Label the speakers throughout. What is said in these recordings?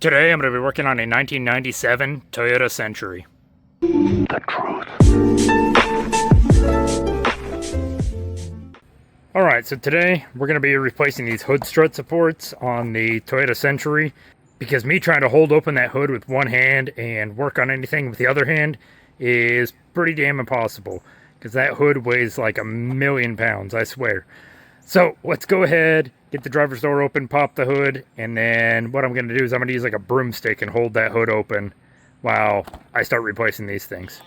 Speaker 1: Today I'm going to be working on a 1997 Toyota Century.
Speaker 2: The truth.
Speaker 1: Alright, so today we're going to be replacing these hood strut supports on the Toyota Century, because me trying to hold open that hood with one hand and work on anything with the other hand is pretty damn impossible, because that hood weighs like 1,000,000 pounds, I swear. So let's go ahead, get the driver's door open, pop the hood, and then what I'm going to do is I'm going to use like a broomstick and hold that hood open while I start replacing these things.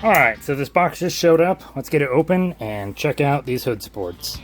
Speaker 1: Alright, so this box just showed up. Let's get it open and check out these hood supports.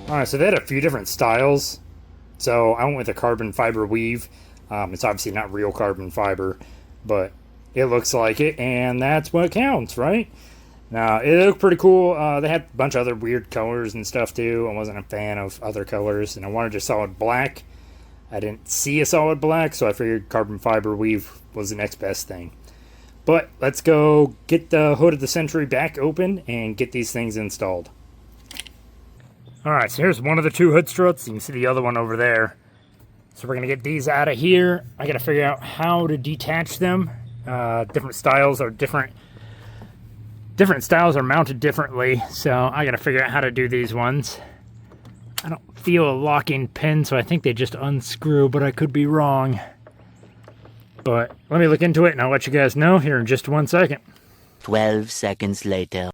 Speaker 1: Alright, so they had a few different styles. So I went with a carbon fiber weave. It's obviously not real carbon fiber, but it looks like it, and that's what counts, right? Now, it looked pretty cool. They had a bunch of other weird colors and stuff too. I wasn't a fan of other colors, and I wanted just solid black. I didn't see a solid black, so I figured carbon fiber weave was the next best thing. But let's go get the hood of the Century back open and get these things installed. Alright, so here's one of the two hood struts. You can see the other one over there. So we're going to get these out of here. I got to figure out how to detach them. Different styles are mounted differently, so I got to figure out how to do these ones. I don't feel a locking pin, so I think they just unscrew, but I could be wrong. But let me look into it, and I'll let you guys know here in just 1 second.
Speaker 2: 12 seconds later.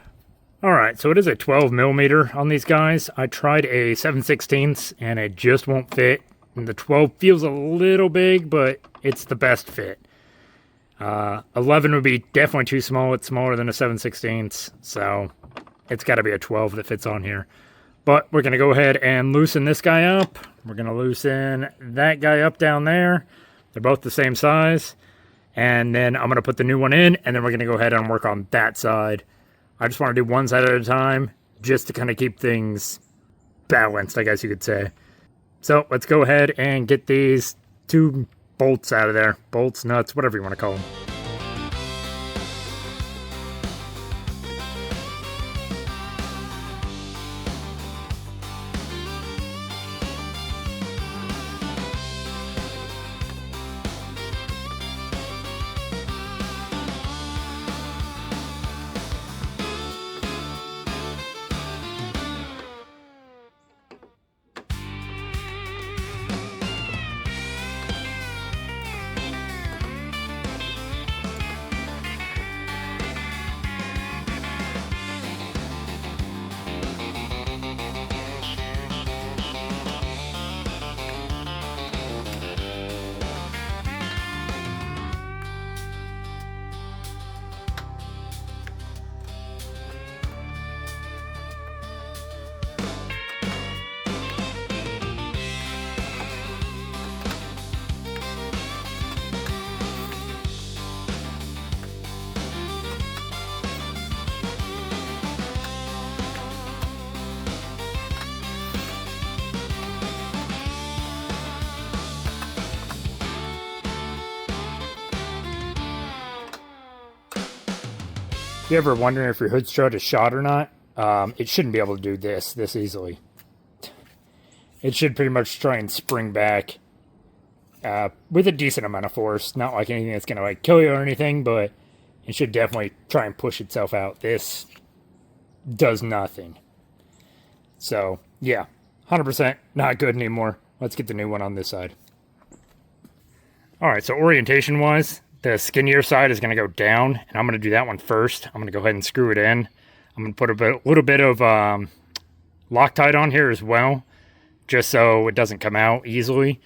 Speaker 1: Alright, so it is a 12mm on these guys. I tried a 7/16 and it just won't fit. And the 12 feels a little big, but it's the best fit. 11 would be definitely too small. It's smaller than a 7/16, so it's got to be a 12 that fits on here. But we're going to go ahead and loosen this guy up. We're going to loosen that guy up down there. They're both the same size. And then I'm going to put the new one in, and then we're going to go ahead and work on that side. I just want to do one side at a time, just to kind of keep things balanced, I guess you could say. So let's go ahead and get these two bolts out of there. Bolts, nuts, whatever you want to call them. If you're ever wondering if your hood strut is shot or not, it shouldn't be able to do this easily. It should pretty much try and spring back with a decent amount of force. Not like anything that's going to like kill you or anything, but it should definitely try and push itself out. This does nothing. So, yeah, 100% not good anymore. Let's get the new one on this side. Alright, so orientation wise, the skinnier side is going to go down, and I'm going to do that one first. I'm going to go ahead and screw it in. I'm going to put a little bit of Loctite on here as well, just so it doesn't come out easily.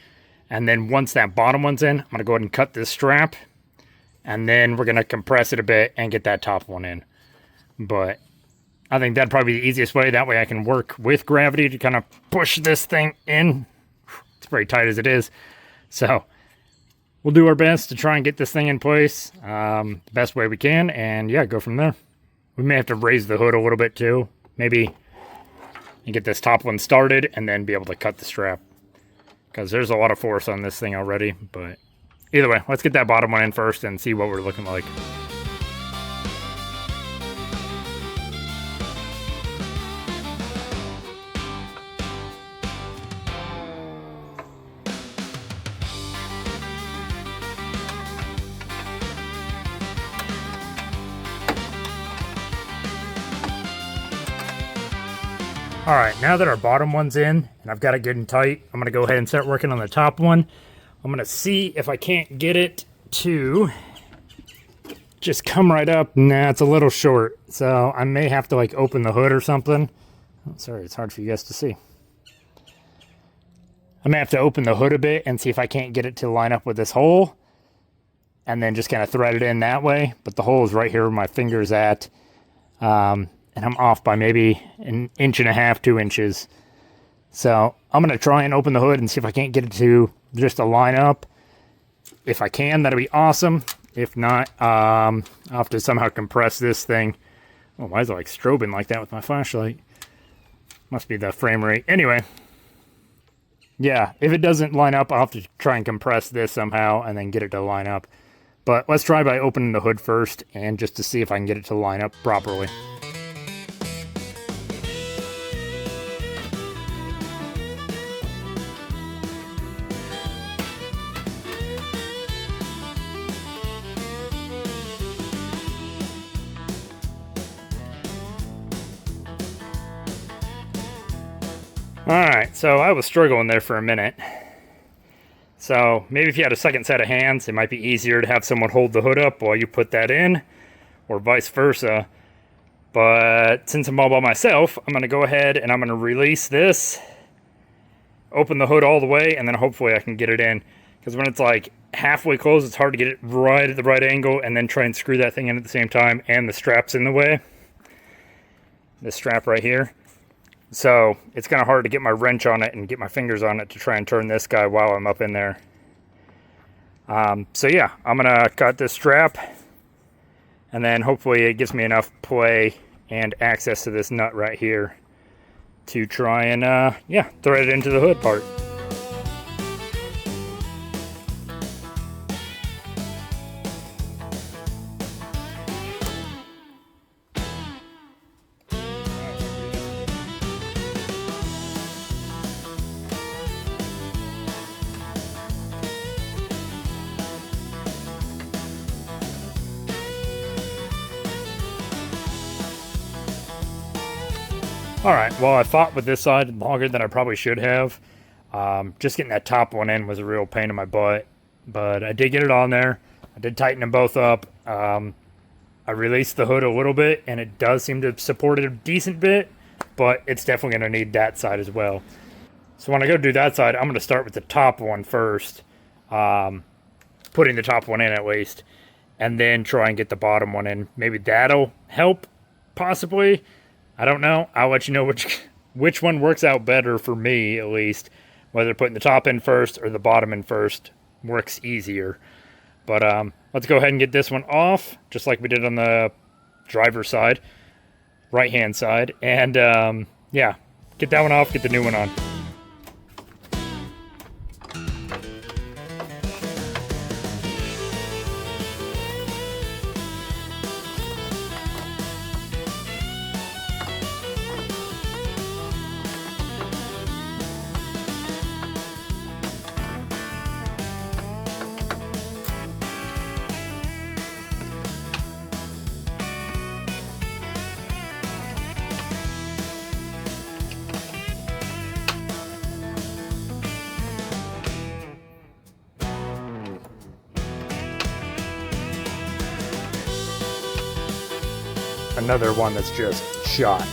Speaker 1: And then once that bottom one's in, I'm going to go ahead and cut this strap, and then we're going to compress it a bit and get that top one in. But I think that'd probably be the easiest way. That way I can work with gravity to kind of push this thing in. It's very tight as it is. So we'll do our best to try and get this thing in place the best way we can, and yeah, go from there. We may have to raise the hood a little bit too, maybe, and get this top one started, and then be able to cut the strap. Because there's a lot of force on this thing already, but either way, let's get that bottom one in first and see what we're looking like. Alright, now that our bottom one's in, and I've got it good and tight, I'm going to go ahead and start working on the top one. I'm going to see if I can't get it to just come right up. Nah, it's a little short, so I may have to like open the hood or something. Oh, sorry, it's hard for you guys to see. I may have to open the hood a bit and see if I can't get it to line up with this hole, and then just kind of thread it in that way. But the hole is right here where my finger's at. And I'm off by maybe 1.5 inches, 2 inches. So I'm going to try and open the hood and see if I can't get it to just to line up. If I can, that'll be awesome. If not, I'll have to somehow compress this thing. Oh, why is it like strobing like that with my flashlight? Must be the frame rate. Anyway, yeah, if it doesn't line up, I'll have to try and compress this somehow and then get it to line up. But let's try by opening the hood first, and just to see if I can get it to line up properly. Alright, so I was struggling there for a minute. So maybe if you had a second set of hands, it might be easier to have someone hold the hood up while you put that in, or vice versa. But since I'm all by myself, I'm going to go ahead and I'm going to release this, open the hood all the way, and then hopefully I can get it in. Because when it's like halfway closed, it's hard to get it right at the right angle and then try and screw that thing in at the same time, and the strap's in the way. This strap right here. So it's kind of hard to get my wrench on it and get my fingers on it to try and turn this guy while I'm up in there. So yeah, I'm going to cut this strap, and then hopefully it gives me enough play and access to this nut right here to try and, yeah, thread it into the hood part. Alright, well I fought with this side longer than I probably should have. Just getting that top one in was a real pain in my butt. But I did get it on there. I did tighten them both up. I released the hood a little bit, and it does seem to support it a decent bit. But it's definitely going to need that side as well. So when I go do that side, I'm going to start with the top one first. Putting the top one in at least. And then try and get the bottom one in. Maybe that'll help, possibly. I don't know. I'll let you know which one works out better for me, at least. Whether putting the top in first or the bottom in first works easier. But let's go ahead and get this one off, just like we did on the driver's side, right-hand side. And yeah, get that one off, get the new one on. another one that's just shot.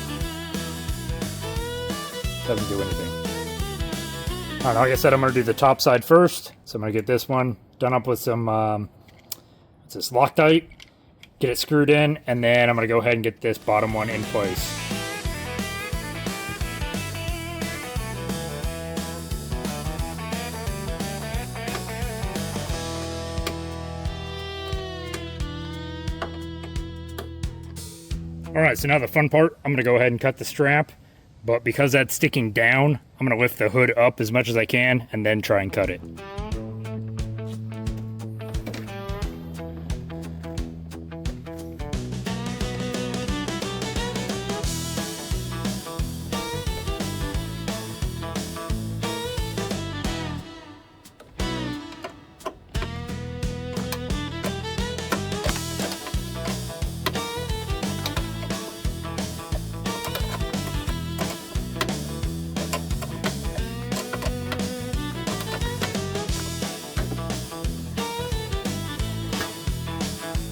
Speaker 1: Doesn't do anything. Alright, like I said, I'm going to do the top side first. So I'm going to get this one done up with some, what's this, Loctite. Get it screwed in, and then I'm going to go ahead and get this bottom one in place. Alright, so now the fun part, I'm going to go ahead and cut the strap, but because that's sticking down, I'm going to lift the hood up as much as I can and then try and cut it.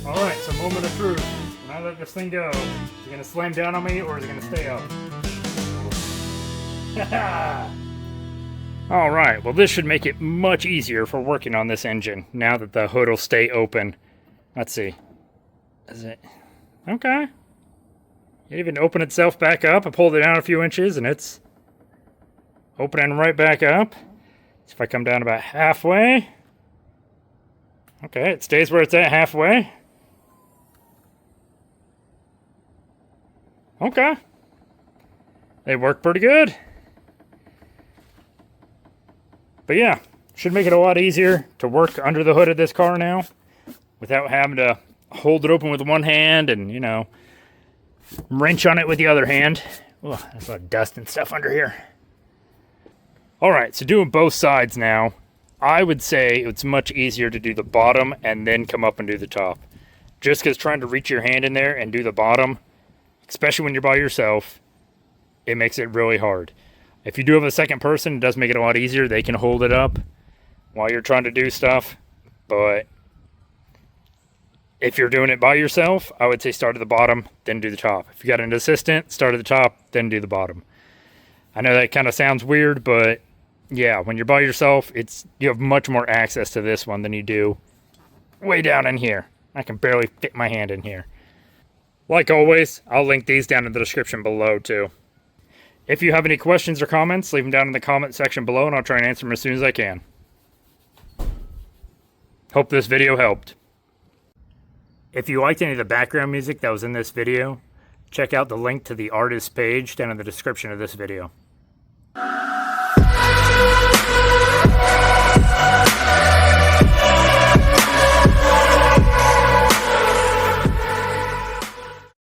Speaker 1: Alright, so moment of truth. When I let this thing go, is it going to slam down on me or is it going to stay up? Alright, well this should make it much easier for working on this engine now that the hood will stay open. Let's see. Is it? Okay. It even opened itself back up. I pulled it down a few inches and it's opening right back up. So if I come down about halfway. Okay, it stays where it's at halfway. Okay. They work pretty good. But yeah, should make it a lot easier to work under the hood of this car now without having to hold it open with one hand and, you know, wrench on it with the other hand. Oh, there's a lot of dust and stuff under here. Alright, so doing both sides now, I would say it's much easier to do the bottom and then come up and do the top. Just because trying to reach your hand in there and do the bottom, especially when you're by yourself, it makes it really hard. If you do have a second person, it does make it a lot easier. They can hold it up while you're trying to do stuff. But if you're doing it by yourself, I would say start at the bottom, then do the top. If you got an assistant, start at the top, then do the bottom. I know that kind of sounds weird, but yeah, when you're by yourself, you have much more access to this one than you do way down in here. I can barely fit my hand in here. Like always, I'll link these down in the description below too. If you have any questions or comments, leave them down in the comment section below and I'll try and answer them as soon as I can. Hope this video helped. If you liked any of the background music that was in this video, check out the link to the artist page down in the description of this video.